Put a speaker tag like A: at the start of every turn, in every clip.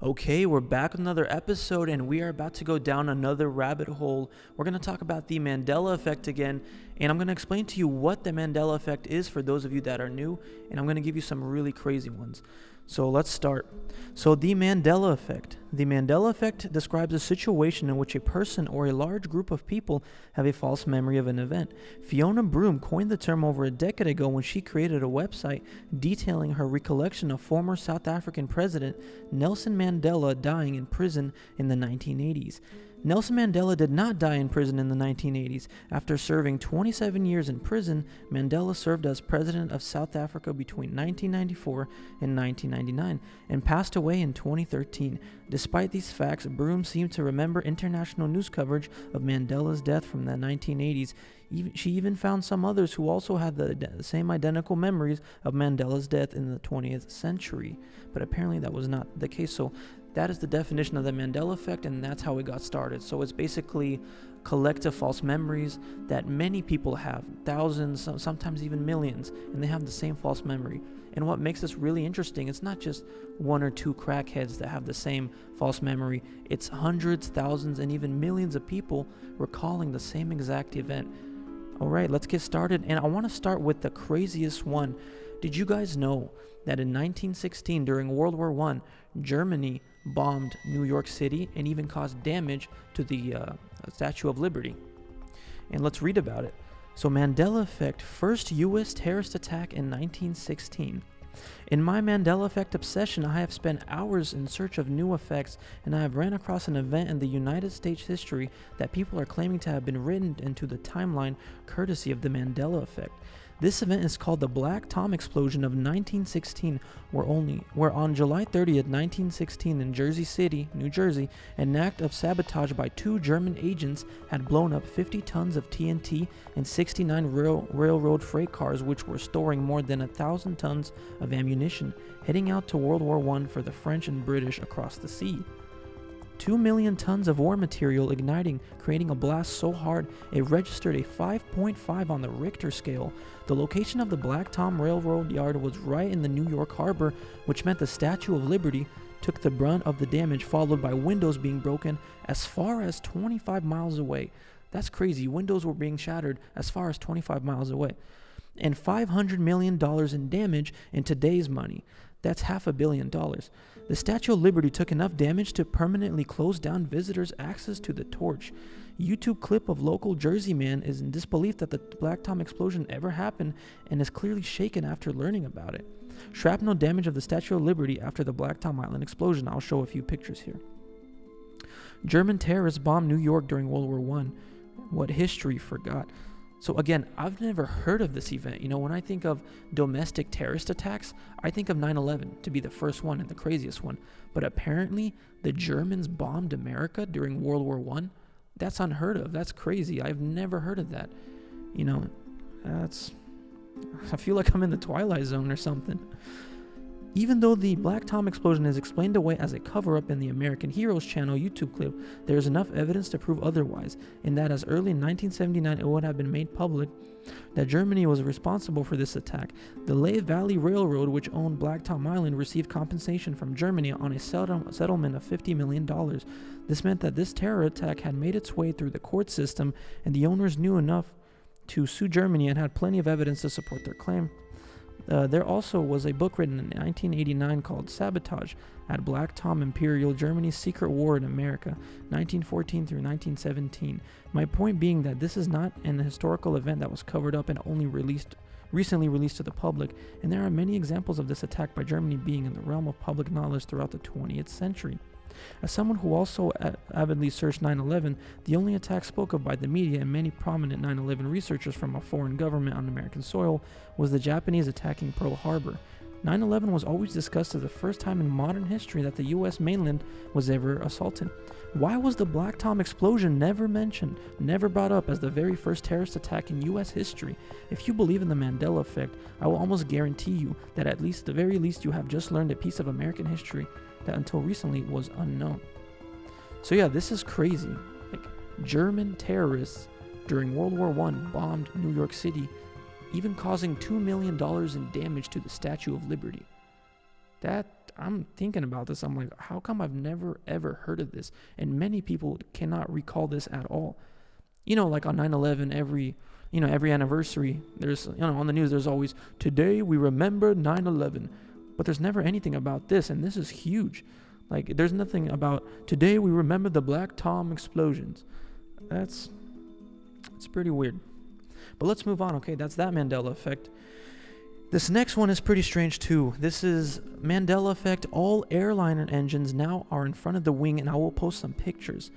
A: Okay, we're back with another episode, and we are about to go down another rabbit hole. We're going to talk about the Mandela effect again, and I'm going to explain to you what the Mandela effect is for those of you that are new, and I'm going to give you some really crazy ones. So let's start. So the Mandela effect. The Mandela effect describes a situation in which a person or a large group of people have a false memory of an event. Fiona Broome coined the term over a decade ago when she created a website detailing her recollection of former South African President Nelson Mandela dying in prison in the 1980s. Nelson Mandela did not die in prison in the 1980s. After serving 27 years in prison, Mandela served as president of South Africa between 1994 and 1999 and passed away in 2013. Despite these facts, Broome seemed to remember international news coverage of Mandela's death from the 1980s. She even found some others who also had the same identical memories of Mandela's death in the 20th century. But apparently that was not the case. So that is the definition of the Mandela effect, and that's how it got started. So it's basically collective false memories that many people have, thousands, sometimes even millions, and they have the same false memory. And what makes this really interesting, it's not just one or two crackheads that have the same false memory. It's hundreds, thousands, and even millions of people recalling the same exact event. All right, let's get started. And I want to start with the craziest one. Did you guys know that in 1916, during World War I, Germany bombed New York City and even caused damage to the Statue of Liberty? And let's read about it. So, Mandela effect, first U.S. terrorist attack in 1916. In my Mandela effect obsession, I have spent hours in search of new effects, and I have ran across an event in the United States history that people are claiming to have been written into the timeline courtesy of the Mandela effect. This event is called the Black Tom Explosion of 1916, where on July 30th, 1916 in Jersey City, New Jersey, an act of sabotage by two German agents had blown up 50 tons of TNT and 69 railroad freight cars which were storing more than 1,000 tons of ammunition, heading out to World War I for the French and British across the sea. 2 million tons of war material igniting, creating a blast so hard it registered a 5.5 on the Richter scale. The location of the Black Tom Railroad Yard was right in the New York harbor, which meant the Statue of Liberty took the brunt of the damage, followed by windows being broken as far as 25 miles away. That's crazy. Windows were being shattered as far as 25 miles away. And $500 million in damage in today's money. That's $500 million. The Statue of Liberty took enough damage to permanently close down visitors' access to the torch. YouTube clip of local Jersey man is in disbelief that the Black Tom explosion ever happened and is clearly shaken after learning about it. Shrapnel damage of the Statue of Liberty after the Black Tom Island explosion. I'll show a few pictures here. German terrorists bombed New York during World War I. What history forgot. So again, I've never heard of this event. You know, when I think of domestic terrorist attacks, I think of 9/11 to be the first one and the craziest one. But apparently, the Germans bombed America during World War I. That's unheard of. That's crazy. I've never heard of that. You know, I feel like I'm in the Twilight Zone or something. Even though the Black Tom explosion is explained away as a cover-up in the American Heroes channel YouTube clip, there is enough evidence to prove otherwise, in that as early in 1979 it would have been made public that Germany was responsible for this attack. The Lehigh Valley Railroad, which owned Black Tom Island, received compensation from Germany on a settlement of $50 million. This meant that this terror attack had made its way through the court system, and the owners knew enough to sue Germany and had plenty of evidence to support their claim. There also was a book written in 1989 called Sabotage at Black Tom Imperial Germany's Secret War in America, 1914 through 1917. My point being that this is not an historical event that was covered up and only recently released to the public, and there are many examples of this attack by Germany being in the realm of public knowledge throughout the 20th century. As someone who also avidly searched 9/11, the only attack spoke of by the media and many prominent 9/11 researchers from a foreign government on American soil was the Japanese attacking Pearl Harbor. 9/11 was always discussed as the first time in modern history that the U.S. mainland was ever assaulted. Why was the Black Tom explosion never mentioned, never brought up as the very first terrorist attack in U.S. history? If you believe in the Mandela effect, I will almost guarantee you that at least the very least you have just learned a piece of American history that until recently was unknown. So yeah, this is crazy. Like, German terrorists during World War I bombed New York City, even causing $2 million in damage to the Statue of Liberty. That I'm thinking about this. I'm like, how come I've never ever heard of this? And many people cannot recall this at all. Like on 9/11, every anniversary, there's, on the news, there's always, today we remember 9/11. But there's never anything about this, and this is huge. Like, there's nothing about, today we remember the Black Tom explosions. It's pretty weird. But let's move on, okay? That's that Mandela effect. This next one is pretty strange too. This is Mandela effect. All airliner engines now are in front of the wing, and I will post some pictures.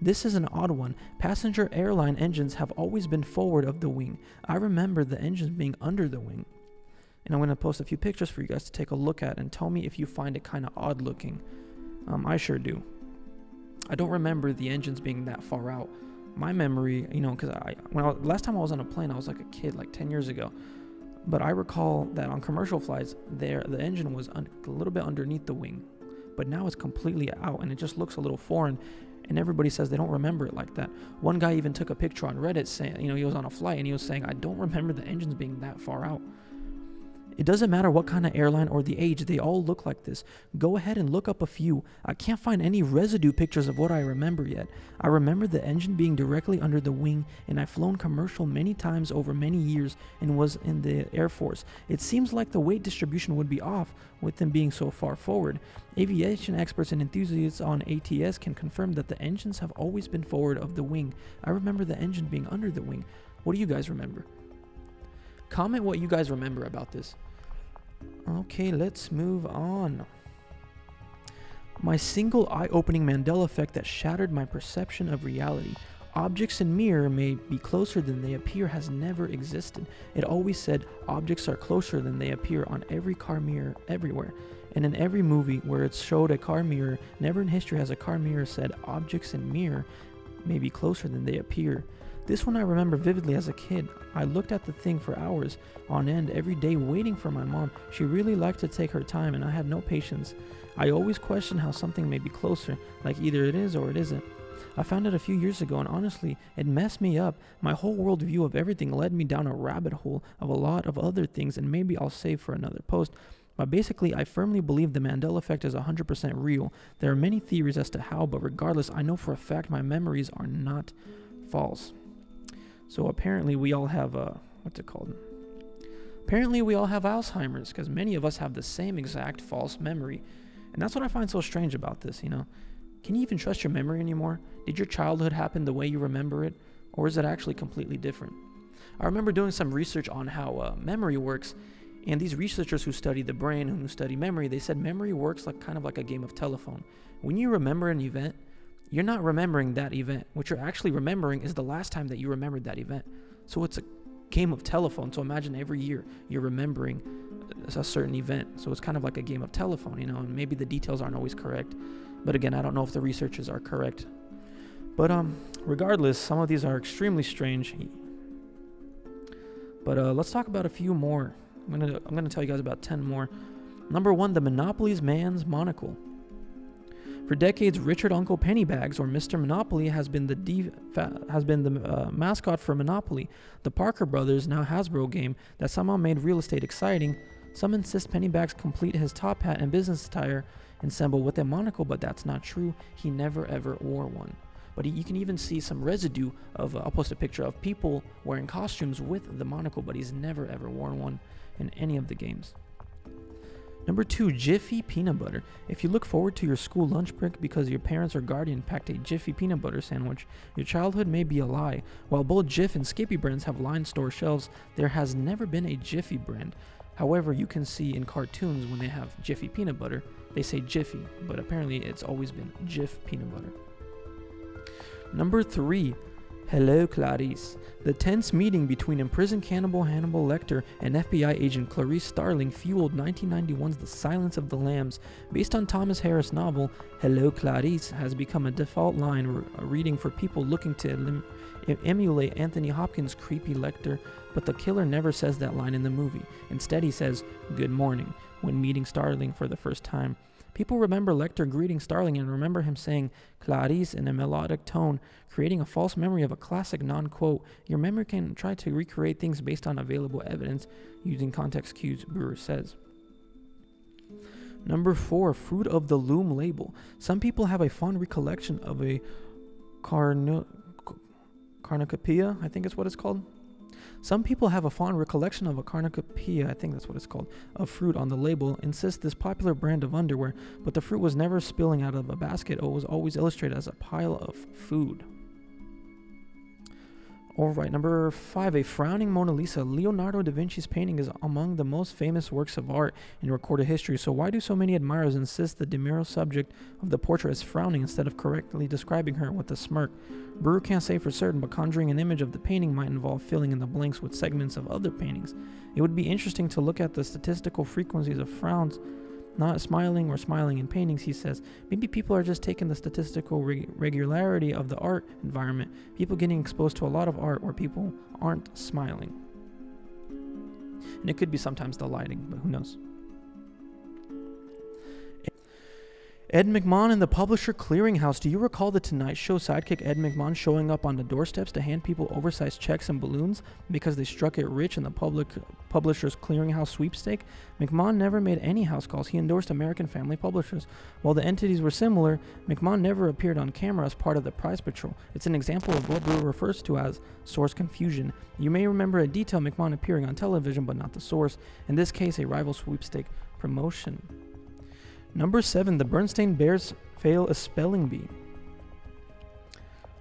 A: This is an odd one. Passenger airline engines have always been forward of the wing. I remember the engines being under the wing. And I'm going to post a few pictures for you guys to take a look at and tell me if you find it kind of odd looking. I sure do. I don't remember the engines being that far out. My memory, because last time I was on a plane, I was like a kid, like 10 years ago. But I recall that on commercial flights, the engine was a little bit underneath the wing. But now it's completely out, and it just looks a little foreign. And everybody says they don't remember it like that. One guy even took a picture on Reddit saying, he was on a flight, and he was saying, I don't remember the engines being that far out. It doesn't matter what kind of airline or the age, they all look like this. Go ahead and look up a few. I can't find any residue pictures of what I remember yet. I remember the engine being directly under the wing, and I've flown commercial many times over many years and was in the Air Force. It seems like the weight distribution would be off with them being so far forward. Aviation experts and enthusiasts on ATS can confirm that the engines have always been forward of the wing. I remember the engine being under the wing. What do you guys remember? Comment what you guys remember about this. Okay, let's move on. My single eye-opening Mandela effect that shattered my perception of reality. Objects in mirror may be closer than they appear has never existed. It always said objects are closer than they appear on every car mirror everywhere. And in every movie where it showed a car mirror, never in history has a car mirror said objects in mirror may be closer than they appear. This one I remember vividly as a kid. I looked at the thing for hours on end every day waiting for my mom. She really liked to take her time, and I had no patience. I always questioned how something may be closer, like either it is or it isn't. I found it a few years ago, and honestly, it messed me up. My whole worldview of everything led me down a rabbit hole of a lot of other things, and maybe I'll save for another post. But basically, I firmly believe the Mandela effect is 100% real. There are many theories as to how, but regardless, I know for a fact my memories are not false. So apparently we all have, what's it called? Apparently we all have Alzheimer's, because many of us have the same exact false memory. And that's what I find so strange about this, Can you even trust your memory anymore? Did your childhood happen the way you remember it? Or is it actually completely different? I remember doing some research on how memory works, and these researchers who study the brain and who study memory, they said memory works kind of like a game of telephone. When you remember an event, you're not remembering that event. What you're actually remembering is the last time that you remembered that event. So it's a game of telephone. So imagine every year you're remembering a certain event. So it's kind of like a game of telephone, and maybe the details aren't always correct. But again, I don't know if the researchers are correct. But regardless, some of these are extremely strange. But let's talk about a few more. I'm gonna tell you guys about 10 more. Number 1, the Monopoly's man's monocle. For decades, Richard Uncle Pennybags, or Mr. Monopoly, has been the mascot for Monopoly, the Parker Brothers, now Hasbro game that somehow made real estate exciting. Some insist Pennybags complete his top hat and business attire ensemble with a monocle, but that's not true. He never ever wore one. But you can even see some residue of, I'll post a picture of people wearing costumes with the monocle, but he's never ever worn one in any of the games. Number 2, Jiffy peanut butter. If you look forward to your school lunch break because your parents or guardian packed a Jiffy peanut butter sandwich, your childhood may be a lie. While both Jif and Skippy brands have lined store shelves, there has never been a Jiffy brand. However, you can see in cartoons when they have Jiffy peanut butter, they say Jiffy, but apparently it's always been Jif peanut butter. Number 3, Hello Clarice. The tense meeting between imprisoned cannibal Hannibal Lecter and FBI agent Clarice Starling fueled 1991's The Silence of the Lambs. Based on Thomas Harris' novel, Hello Clarice has become a default line reading for people looking to emulate Anthony Hopkins' creepy Lecter, but the killer never says that line in the movie. Instead, he says, "Good morning," when meeting Starling for the first time. People remember Lecter greeting Starling and remember him saying Clarice in a melodic tone, creating a false memory of a classic non-quote. Your memory can try to recreate things based on available evidence using context cues, Brewer says. Number 4, fruit of the loom label. Some people have a fond recollection of a cornucopia, I think is what it's called. Some people have a fond recollection of a cornucopia, I think that's what it's called, of fruit on the label, insists this popular brand of underwear, but the fruit was never spilling out of a basket or was always illustrated as a pile of food. Alright, number 5, a frowning Mona Lisa. Leonardo da Vinci's painting is among the most famous works of art in recorded history, so why do so many admirers insist the demure subject of the portrait is frowning instead of correctly describing her with a smirk? Brewer can't say for certain, but conjuring an image of the painting might involve filling in the blanks with segments of other paintings. It would be interesting to look at the statistical frequencies of frowns, not smiling or smiling in paintings, he says. Maybe people are just taking the statistical regularity of the art environment, people getting exposed to a lot of art where people aren't smiling. And it could be sometimes the lighting, but who knows. Ed McMahon and the Publisher Clearinghouse. Do you recall the Tonight Show sidekick Ed McMahon showing up on the doorsteps to hand people oversized checks and balloons because they struck it rich in the Publishers Clearinghouse sweepstake? McMahon never made any house calls. He endorsed American Family Publishers. While the entities were similar, McMahon never appeared on camera as part of the prize patrol. It's an example of what Brewer refers to as source confusion. You may remember a detail McMahon appearing on television, but not the source. In this case, a rival sweepstake promotion. Number 7, the Bernstein Bears fail a spelling bee.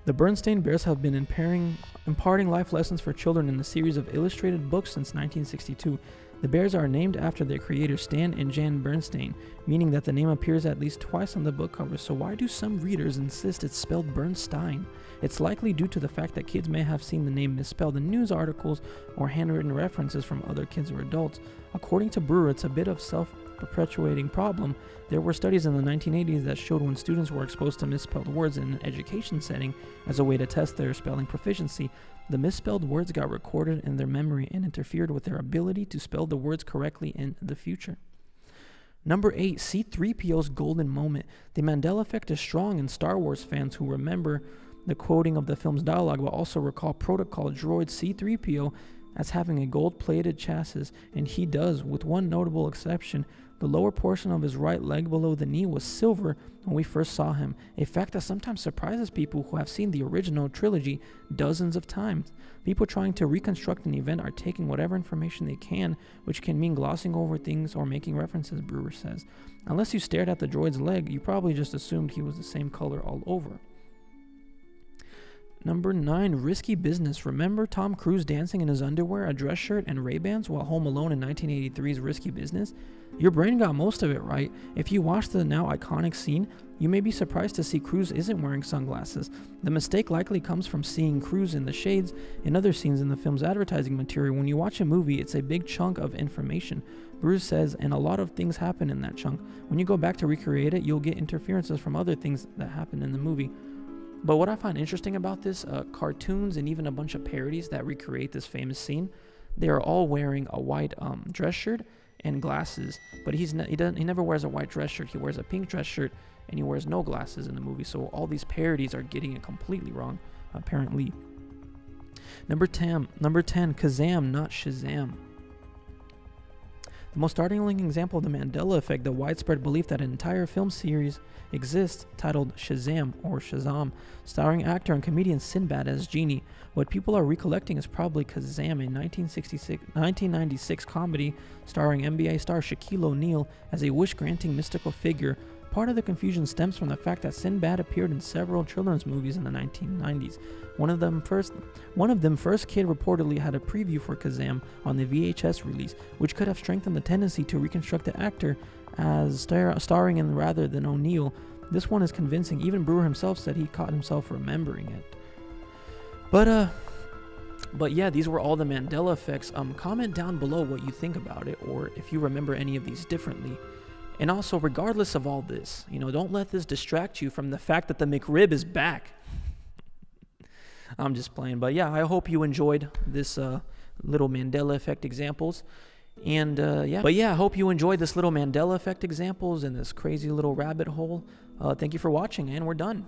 A: The Bernstein Bears have been imparting life lessons for children in a series of illustrated books since 1962. The Bears are named after their creators Stan and Jan Bernstein, meaning that the name appears at least twice on the book cover, so why do some readers insist it's spelled Bernstein? It's likely due to the fact that kids may have seen the name misspelled in news articles or handwritten references from other kids or adults. According to Brewer, it's a bit of self-perpetuating problem. There were studies in the 1980s that showed when students were exposed to misspelled words in an education setting as a way to test their spelling proficiency, the misspelled words got recorded in their memory and interfered with their ability to spell the words correctly in the future. Number 8, C-3PO's golden moment. The Mandela effect is strong in Star Wars fans who remember the quoting of the film's dialogue, but also recall protocol droid C-3PO as having a gold-plated chassis, and he does, with one notable exception. The lower portion of his right leg below the knee was silver when we first saw him, a fact that sometimes surprises people who have seen the original trilogy dozens of times. People trying to reconstruct an event are taking whatever information they can, which can mean glossing over things or making references, Brewer says. Unless you stared at the droid's leg, you probably just assumed he was the same color all over. Number 9, risky business. Remember Tom Cruise dancing in his underwear, a dress shirt, and Ray-Bans while home alone in 1983's Risky Business? Your brain got most of it right. If you watch the now iconic scene, you may be surprised to see Cruise isn't wearing sunglasses. The mistake likely comes from seeing Cruise in the shades in other scenes in the film's advertising material. When you watch a movie, it's a big chunk of information, Bruce says, and a lot of things happen in that chunk. When you go back to recreate it, you'll get interferences from other things that happen in the movie. But what I find interesting about this, cartoons and even a bunch of parodies that recreate this famous scene, they are all wearing a white dress shirt and glasses. But he never wears a white dress shirt. He wears a pink dress shirt and he wears no glasses in the movie. So all these parodies are getting it completely wrong, apparently. Number 10, Kazam, not Shazam. The most startling example of the Mandela effect, the widespread belief that an entire film series exists titled Shazam or Shazam, starring actor and comedian Sinbad as Genie. What people are recollecting is probably Kazam, a 1996 comedy starring NBA star Shaquille O'Neal as a wish-granting mystical figure. Part of the confusion stems from the fact that Sinbad appeared in several children's movies in the 1990s. One of them First Kid reportedly had a preview for Kazam on the VHS release, which could have strengthened the tendency to reconstruct the actor as starring in rather than O'Neal. This one is convincing. Even Brewer himself said he caught himself remembering it. But yeah, these were all the Mandela effects. Comment down below what you think about it, or if you remember any of these differently. And also, regardless of all this, don't let this distract you from the fact that the McRib is back. I'm just playing. But yeah, I hope you enjoyed this little Mandela effect examples. And I hope you enjoyed this little Mandela effect examples and this crazy little rabbit hole. Thank you for watching, and we're done.